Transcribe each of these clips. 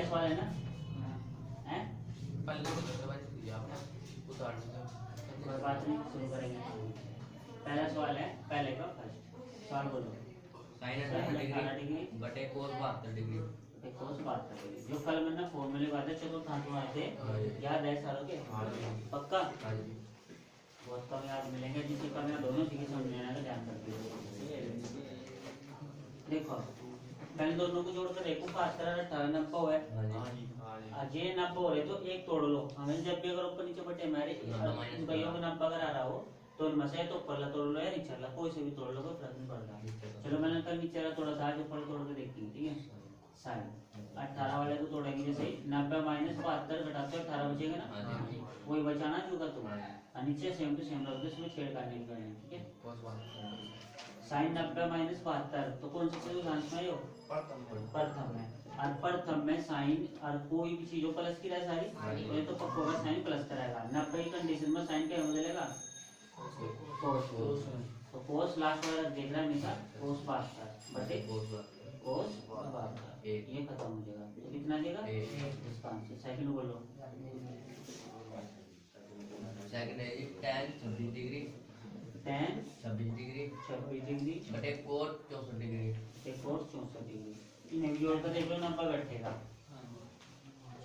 सवाल है ना, हैं? पहले तो करवाई थी आपने उतार दिया। कोई बात नहीं, शुरू करेंगे। पहला सवाल है, पहले का फर्स्ट सवाल बोलो। साइन साइन 18 डिग्री डिग्री बटे कोस 72 डिग्री। कोस 72 डिग्री। जो कल मैंने फॉर्मूले बातें चतुर्थांश में आए थे, याद है सारों के? पक्का? हाँ जी। बहुत कम याद मिलेंगे, जिससे कम याद दोनों चीजें समझने का ध्यान रखिए। देखो पहले दोनों को जोड़कर देखो, 72 18 90 है। अजय 90 हो रहे तो एक तोड़ लो। हमें जब भी अगर ऊपर नीचे बटे हमारे भाइयों को 90 अगर आ रहा हो तो उनमें से तो ऊपर तोड़ लो या नीचे वाला, कोई से भी तोड़ लो, कोई फर्क नहीं पड़ता। चलो मैंने कल नीचे वाला तोड़ा था, आज ऊपर तोड़ के देखते हैं, ठीक है? साइन 18 वाले को तोड़ेंगे, जैसे 90 माइनस 72 घटाते 18 बचेगा ना, वही बचाना होगा तुम। नीचे सेम टू सेम रख दो, इसमें छेड़खानी नहीं करनी, ठीक है? साइन 90 माइनस 72 तो कौन सा चतुर्थांश में हो? प्रथम में। और प्रथम में साइन और कोई भी चीजों प्लस की रहे सारी, तो ये तो पक्का होगा साइन प्लस कराएगा। 90 की कंडीशन में साइन क्या बदलेगा? कोस। तो कोस लास्ट वाला देख रहा है हमेशा, कोस 72 बटे कोस 72, ये खत्म हो जाएगा। तो कितना आ जाएगा? इसका आंसर। सेकंड बोलो। सेकंड है tan 26 degree, tan 26 degree 26 degree बटे कोस 64 डिग्री। कोस 64 डिग्री। इन्हें भी जोड़ कर देख लो, नंबर बैठेगा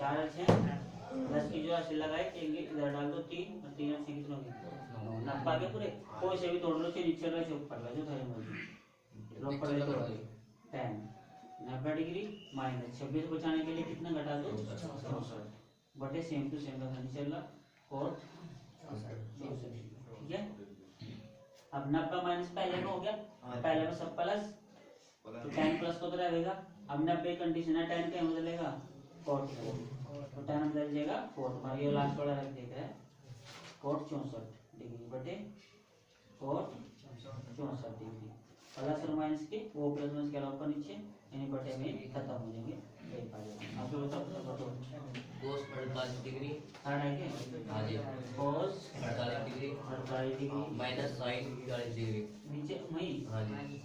4 अच्छे 10 की जो राशि लगाए देंगे, इधर डाल दो 3 और 3 अच्छे कितने होंगे? 90 के पूरे। कोई से भी तोड़ लो, चाहे नीचे लो चाहे ऊपर लो, जो तेरी मर्जी। लो पर ले तोड़ दो। tan 90 डिग्री माइनस 26 बचाने के लिए कितना घटा दो? 64 बटे सेम टू सेम रखना चल रहा कोट 64, ठीक है? अब 90 माइनस पहले में हो गया, पहले में सब प्लस, तो tan प्लस को तो रहेगा। अब 90 कंडीशन है, tan क्या बदलेगा? कोट। तो tan बदल जाएगा कोट। ये लास्ट वाला रख देते हैं, कोट 64 डिग्री बटे कोट 64 डिग्री। प्लस और माइनस के वो प्लस माइनस के ऊपर नीचे यानी बटे में खत्म हो जाएंगे। अब तो बताओ कोस 48 डिग्री थर्ड है क्या? हाँ जी। Cos 48 degree 48 degree minus sine 42 degree. नीचे वही हाँ जी।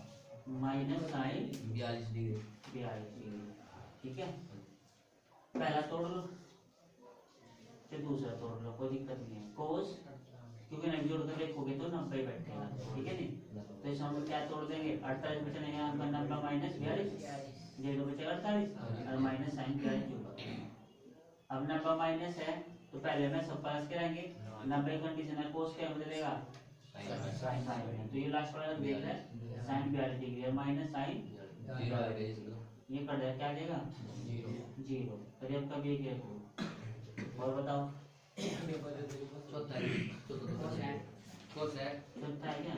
माइनस साइन 42 डिग्री 42 डिग्री, ठीक है? पहला तोड़ लो, फिर दूसरा तोड़ लो, कोई दिक्कत नहीं है। कोस क्योंकि नहीं जोड़ कर देखोगे तो 90 बैठेगा, ठीक है नहीं? तो इस हम क्या तोड़ देंगे? 48 बचने का 90 माइनस 42, जीरो बचेगा 48 और माइनस साइन 42 होगा। अब 90 माइनस है तो पहले में सब प्लस कराएंगे। 90 कंडीशन है, कोस क्या बदलेगा? साइन। तो ये लास्ट वाला देख रहे हैं, साइन 42 डिग्री और माइनस साइन ये कर दिया, क्या देगा? जीरो। तो अब कभी एक और बताओ चौथा है कोस है चौथा है क्या?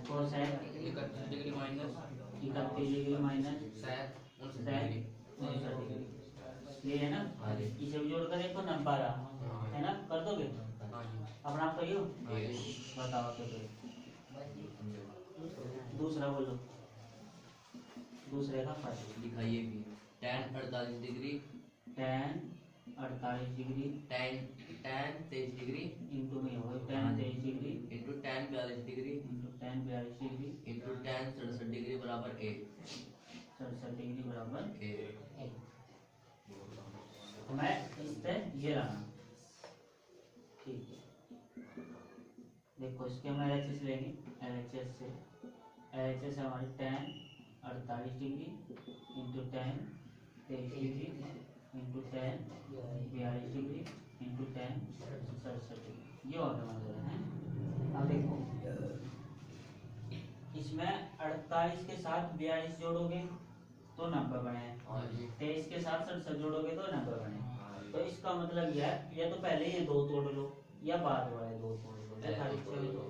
कोस है 31 degree minus 31 degree minus sin 59 sin degree. 59 degree, ये है ना? हाँ जी। इसे भी जोड़ कर देखो 90 रहा है ना, कर दोगे? हाँ जी। अपना आप करियो, बताओ तो। दूसरा बोलो, दूसरे का फर्स्ट दिखाइए भी tan 48 degree tan 48 degree tan 23 degree into में हो tan 23 degree into tan 42 degree into tan 42 degree into tan 67 degree बराबर a। 67 डिग्री बराबर a। तो मैं इस पे ये रहा, ठीक है? देखो इसके हम LHS लेंगे, LHS से LHS हमारी tan 48 degree into tan 23 degree into tan 42 degree into tan 67 degree, ये और मतलब है। अब देखो इसमें 48 के साथ 42 जोड़ोगे तो 90 बने, 23 के साथ 67 जोड़ोगे तो 90 बने। तो इसका मतलब यह है, या तो पहले ये दो तोड़ लो या बाद वाले दो तोड़ लो,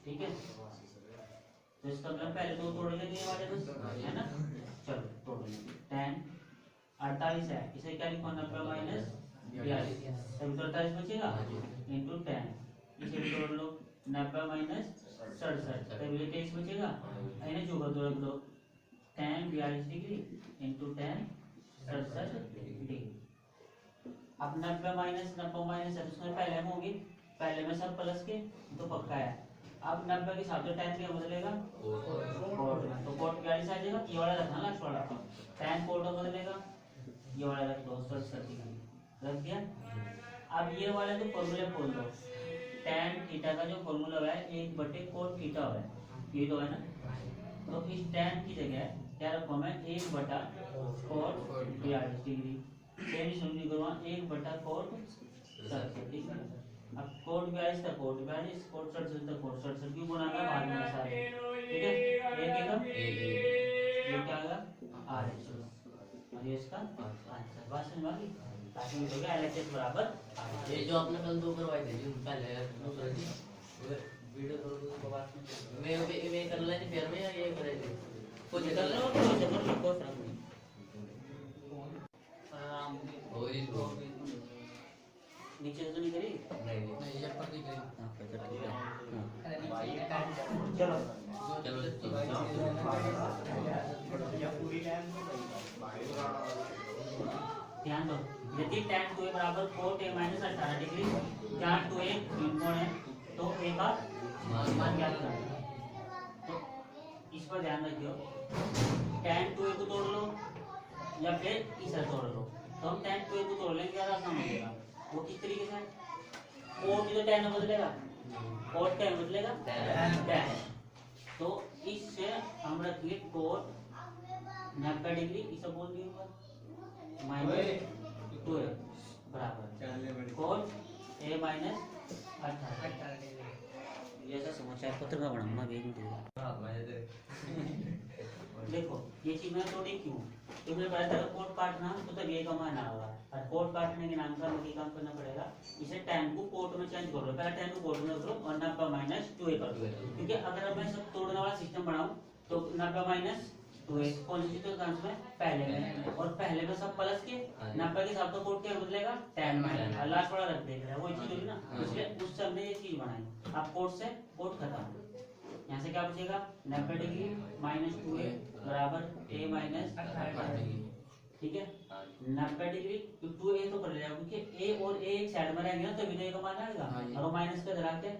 ठीक है? तो इसका मतलब पहले दो तोड़ लेंगे ये वाले बस, है ना? चलो तोड़ लेंगे। tan 48 है, इसे क्या लिखो? 90 माइनस 42, तभी तो 48 बचेगा इंटू tan, इसे भी तोड़ लो 90 माइनस 67, तभी 23 बचेगा, इन्हें जोड़ दो रख दो tan 42 degree into tan 67 degree. अब 90 माइनस 90 माइनस है, उसमें पहले में होगी, पहले में सब प्लस के तो पक्का है। अब 90 के साथ tan क्या बदलेगा? कोट में, तो कोट 42 आ जाएगा। ये वाला रखना लास्ट वाला, tan कोट बदलेगा ये वाला रख दो 60 रख दिया। अब ये वाला जो फॉर्मूला खोल दो, tan थीटा का जो फॉर्मूला है 1/cot थीटा है, ये तो है ना। तो इस tan की जगह क्या रखो मैं 1/cot 42 डिग्री, सेम सुननी करो 1/cot 60 डिग्री। अब cot 42 था cot 42, cot 60 था cot 60, क्यों बनाना बाद में सारे, ठीक है। एक एकम ये क्या आएगा RHS और ये इसका आंसर। बात समझ में आ गई? ताकि हो गया LHS बराबर ये जो आपने कल 2 करवाए थे जो पहले दूसरा जी वीडियो करो तो बात में मैं कर लेनी फिर में ये करेंगे कुछ कर लो तो जबर लिखो फर्क नहीं। आराम हो ही तो नीचे तो नहीं करी नहीं ये पर नहीं करेंगे। हां फिर ठीक है। चलो चलो ध्यान दो, यदि tan 2a बराबर cot a minus 18 डिग्री, जहाँ 2a त्रिकोण है तो a का मान ज्ञात करना। तो इस पर ध्यान रखियो, tan 2a को तोड़ लो या फिर इसे तोड़ लो। तो हम tan 2a को तोड़ लेंगे, ज़्यादा आसान हो जाएगा। वो किस तरीके से, cot जो tan में बदलेगा, cot क्या में बदलेगा tan। तो इससे हम रखिए cot 90 डिग्री, इसे बोल दिया माइनस 2a बराबर cot a minus 18 डिग्री। जैसा समाचार पत्र का बनाऊंगा वेग में देखो ये चीज मैं तोड़ी क्यों, क्योंकि मैंने पढ़ा था कोट काटना तो तब ये का मान आएगा, और कोट काटने के नाम का मुझे काम करना पड़ेगा। इसे tan को कोट में चेंज करो, पहले tan को कोट में करो और 90 माइनस 2a कर दो, क्योंकि अगर मैं सब तोड़ने वाला सिस्टम बनाऊं तो 90 माइनस 2a कौन सी चीज का में पहले में, और पहले में सब प्लस के 90 के साथ तो कोट क्या बदलेगा tan में, और लास्ट वाला रख देगा वो चीज होगी ना। इसलिए उस समय ने ये चीज बनाई। अब कोट से कोट खत्म, यहाँ से क्या बचेगा 90 डिग्री माइनस 2a बराबर a माइनस 18 डिग्री, ठीक है। 90 डिग्री 2a तो कर लिया, क्योंकि a और a एक साइड में रहेंगे ना तो भी का मान आएगा, और वो माइनस का धरा के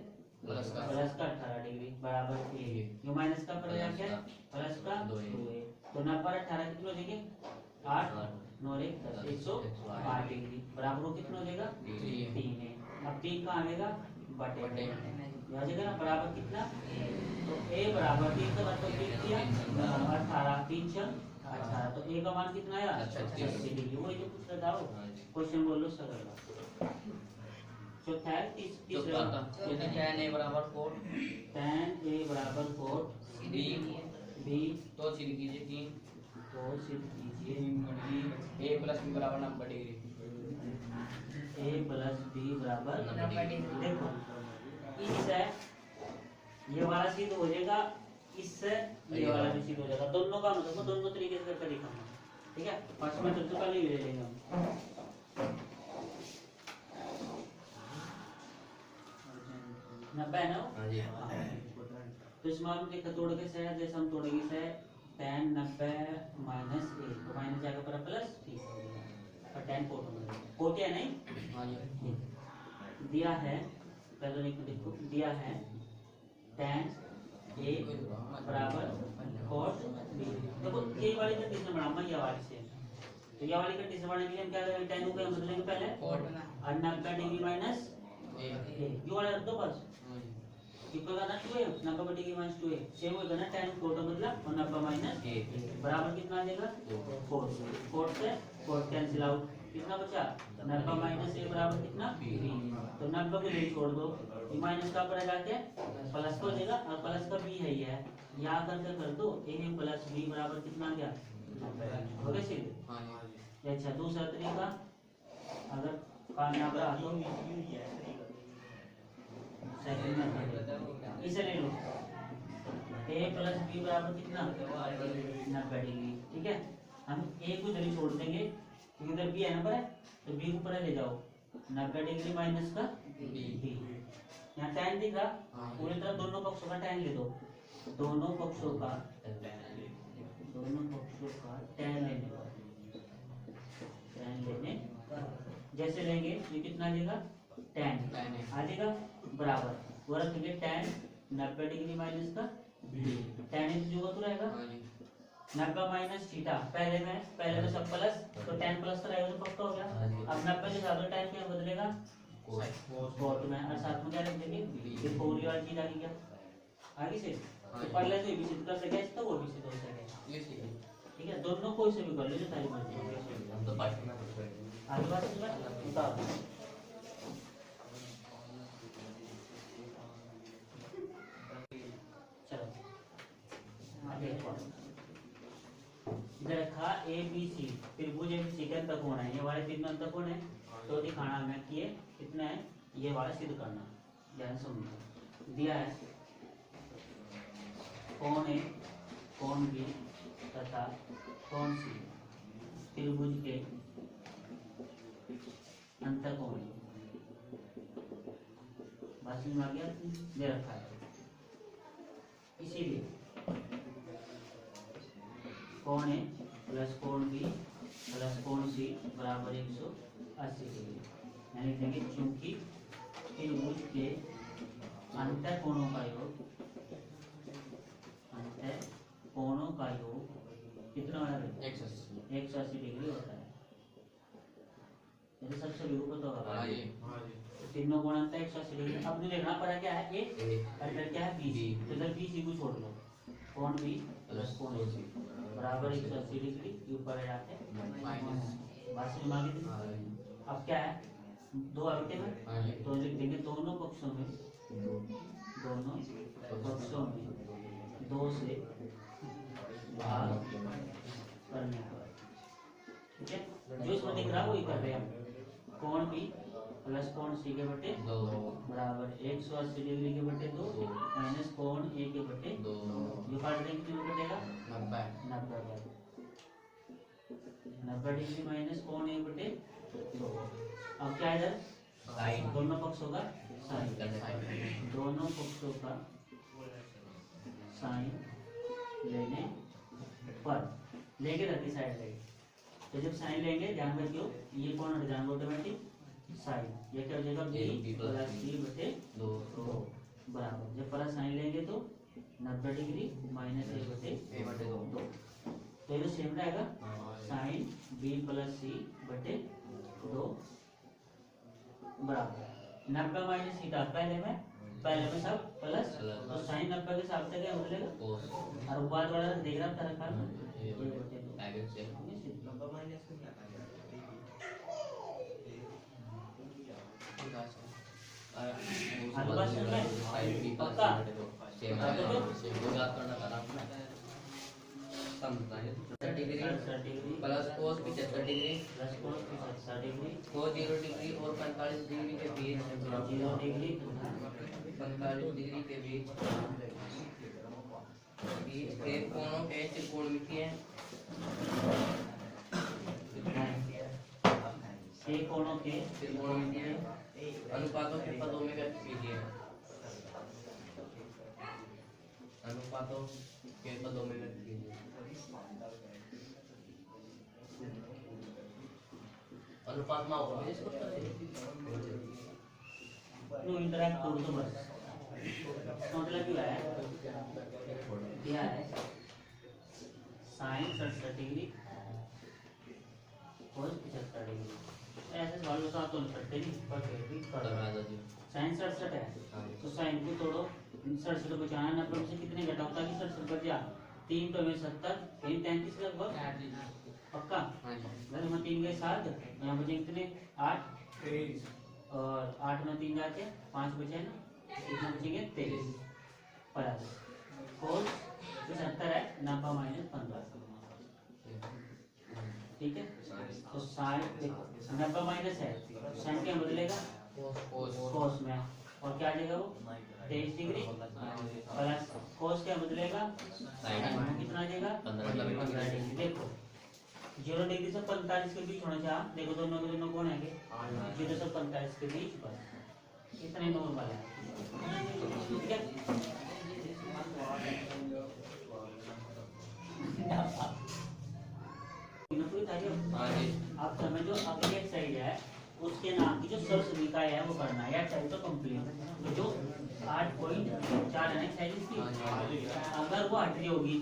प्लस का 18 डिग्री बराबर a, ये माइनस का पर क्या प्लस का 2a। तो 90 और 18 कितने हो जाएंगे 8 9 1 10 108 डिग्री बराबर वो कितना हो जाएगा 3 है। अब 3 कहाँ आएगा बटे आ जाएगा ना, बराबर कितना, तो a बराबर 3 का मतलब 3 किया 18 3 6 18, तो a का मान कितना आया 36 डिग्री। वही जो पूछ रहा था वो क्वेश्चन बोलो सरल का। चौथा है तीसरा यदि tan a बराबर cot b तो सिद्ध कीजिए कि a प्लस b बराबर 90 डिग्री a प्लस b बराबर 90 डिग्री। देखो इससे ये वाला सिद्ध हो जाएगा, इससे ये वाला भी सिद्ध हो जाएगा। दोनों का मतलब दोनों तरीके से करके दिखाऊंगा, ठीक है। फर्स्ट में तो पहले ही ले लेंगे हम 90 है ना। हां जी तो इसमें हम देखो तोड़ के से जैसे हम तोड़ेंगे से tan 90 माइनस 1 तो माइनस जाएगा पर प्लस 30 और tan कोट है नहीं। हां जी दिया है पहले देखो दिया है tan a बराबर cot b। देखो ये वाली कंडीशन बनाऊंगा ये वाली से, तो ये वाली कंडीशन बनाने के लिए हम क्या करेंगे tan को बदलेंगे पहले और 90 डिग्री माइनस ये वाला रख दो बस, इक्वल करना 2a 90 degree minus 2a same होगा ना tan कोट मतलब 90 माइनस बराबर कितना आ जाएगा 4 से 4 कैंसिल आउट, कितना बचा 90 माइनस a बराबर कितना 3। तो 90 को यही छोड़ दो, ये माइनस का पर जाके प्लस हो जाएगा और प्लस का b है ये यहाँ करके कर दो a प्लस b बराबर कितना आ गया 90 हो गया सीधे। हां जी अच्छा दूसरा तरीका अगर कामयाब रहा तो सेकंड में इसे ले लो a प्लस b बराबर कितना 90 डिग्री, ठीक है। हम a को जल्दी छोड़ देंगे क्योंकि इधर b है ना पर है, तो b को ऊपर ले जाओ 90 डिग्री माइनस का b। यहाँ tan दिख रहा, पूरी तरह दोनों पक्षों का tan ले दो, दोनों पक्षों का tan लेने का जैसे लेंगे ये कितना आ जाएगा tan आ जाएगा बराबर वो रखेंगे tan 90 डिग्री माइनस का tan जो तो रहेगा 90 माइनस थीटा, पहले में सब प्लस, तो tan प्लस तो रहेगा तो पक्का हो गया। अब 90 के साथ tan क्या बदलेगा, cos में, और साथ में क्या रख देंगे, ये 4 वाली चीज आ गई क्या आगे से, तो पहले से भी सिद्ध कर सके तो वो भी सिद्ध हो सके। ठीक है, दोनों कोई से भी कर लो जो तारी मर्जी है। हम तो पार्टी में कुछ करेंगे। आगे बात समझ बताओ। चलो आगे इधर रखा ए बी सी, त्रिभुज एबीसी के अंतर कोण है, ये वाले तीन में अंतर कोण है, तो दिखाना हमें कि ये कितना है, ये वाला सिद्ध करना। ध्यान समझो, दिया है कोण ए कोण बी तथा कोण सी त्रिभुज के अंतर कोण है, बात समझ में आ गया, दे रखा है। इसीलिए कोण ए प्लस कोण बी प्लस कोण सी बराबर 180 डिग्री, यानी देंगे चूंकि त्रिभुज के अंतर कोणों का योग, अंतर कोणों का योग कितना होगा, 180 डिग्री होता है। जैसे सबसे विरूपत होगा तीनों कोण अंतर 180 डिग्री। अब देखना पड़ा क्या है, ए और इधर क्या है, बी, तो इधर बी सी को छोड़ दो, कोण बी प्लस कोण ए बराबर 180 डिग्री, ऊपर आ जाते हैं, बात समझ में आ गई। अब क्या है, दो आगे में, तो लिख देंगे दोनों पक्षों में, दोनों पक्षों में 2 से भाग करने पर, ठीक है, जो इसमें दिख रहा है वही कर रहे हैं हम। कोण बी प्लस कोण सी के बटे 2 बराबर 180 डिग्री के बटे 2 माइनस कोण ए के बटे 2, जो काट देंगे कितने कटेगा, 90 डिग्री माइनस कोण ए बटे 2। अब क्या इधर साइन, दोनों पक्षों का साइन, दोनों पक्षों का साइन लेने पर, लेके रखी साइड लेंगे, तो जब साइन लेंगे ध्यान रखियो ये कौन हट जाएगा ऑटोमेटिक साइन, ये क्या हो जाएगा बी प्लस सी बटे 2 बराबर, जब प्लस साइन लेंगे तो 90 डिग्री माइनस ए बटे 2, तो ये सेम रहेगा साइन बी प्लस सी बटे 2 बराबर 90 माइनस थीटा, पहले में सब प्लस, तो साइन 90 के हिसाब से क्या बदलेगा, और बाद वाला देख रहा था रखा ये बटे 2 पक्का degree plus cos 75 degree plus cos 75 degree कोस 0 डिग्री और 45 डिग्री के बीच 0 डिग्री 45 डिग्री के बीच के कोणों के त्रिकोणमिति है, एक कोणों के त्रिकोणमिति है, अनुपातों के पदों में व्यक्त कीजिए, अनुपातों के पदों में व्यक्त कीजिए। अनुपात में आओगे इसको नो इंटरैक्ट करो तो बस, मतलब क्या है, क्या है साइन 67 डिग्री कोस 75 डिग्री, ऐसे सवाल बता तो नहीं सकते नहीं, पर फिर भी कर रहा है। साइन 67 है तो साइन को तोड़ो, 67 बचाना 90 में से कितने घटा होता है कि 67 बच जा, 3 तो में 70 3 33 लगभग पक्का, अगर हम 3 के साथ यहाँ बचे कितने 8 और 8 में 3 जाते 5 बचे ना, कितना बचेंगे 23 प्लस कोस 70 है 90 माइनस 15, ठीक है, तो साइन 90 माइनस है, साइन क्या बदलेगा कोस में, और क्या आ जाएगा वो 23 डिग्री प्लस कोस क्या बदलेगा साइन कितना आ जाएगा 15 डिग्री। देखो 0 डिग्री से 45 के बीच होना चाहिए, देखो दोनों के दोनों कौन है 0 से 45 के बीच, बस इतना ही नॉर्मल है, ठीक है। आप समझो अगली एक्सरसाइज है उसके नाम की जो सर्च निकाय है वो करना है, एक्सरसाइज तो कंप्लीट, तो जो 8.4 है एक्सरसाइज की, अगर वो हट रही होगी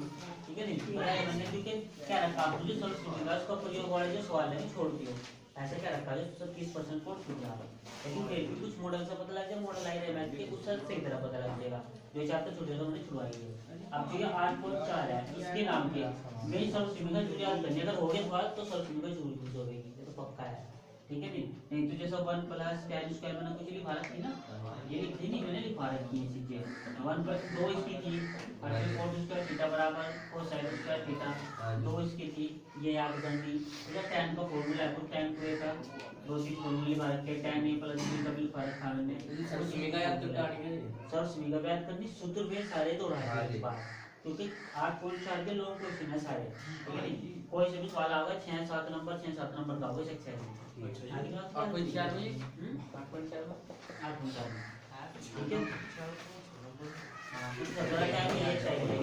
ठीक है नहीं बताया मैंने क्योंकि क्या रखा आपको जो सर्व सीखेगा उसका प्रयोग वाले जो सवाल है छोड़ दियो ऐसे क्या रखा है सब 30% कोड छूट जाएगा लेकिन फिर भी कुछ मॉडल से पता लग जाए मॉडल आई रहे मैथ के उस से की तरह पता लग जाएगा जो चैप्टर छूटेगा हमने छुड़वाएंगे अब जो ये 8.4 है इसके नाम के मैं सर्व सीखेगा जो याद करने अगर हो गया सवाल तो सर्व सीखेगा जरूर हो गई ये तो पक्का है ठीक है नहीं तो जैसा 1 प्लस tan स्क्वायर मैंने कुछ लिखा रखी ना ये लिखी नहीं मैंने लिखा रखी है चीजें 1 प्लस 2 इसकी थी और फिर cos स्क्वायर थीटा बराबर cosine स्क्वायर थीटा 2 इसकी थी ये याद करनी ठीक है tan का फार्मूला है तो tan को का 2 3 फार्मूला लिखा रखे tan a प्लस b का भी लिखा रखा मैंने सर सुमिका याद करके आनी है सर सुमिका याद करनी सूत्र में सारे दो रहा है इस बार क्योंकि 8.4 के लोग क्वेश्चन है सारे ठीक है नहीं कोई से भी सवाल आएगा 6-7 नंबर 6-7 नंबर का होगा सेक्शन में आगे बात 8.4 में 8.4 ठीक है हां तो 17 टाइम ये चाहिए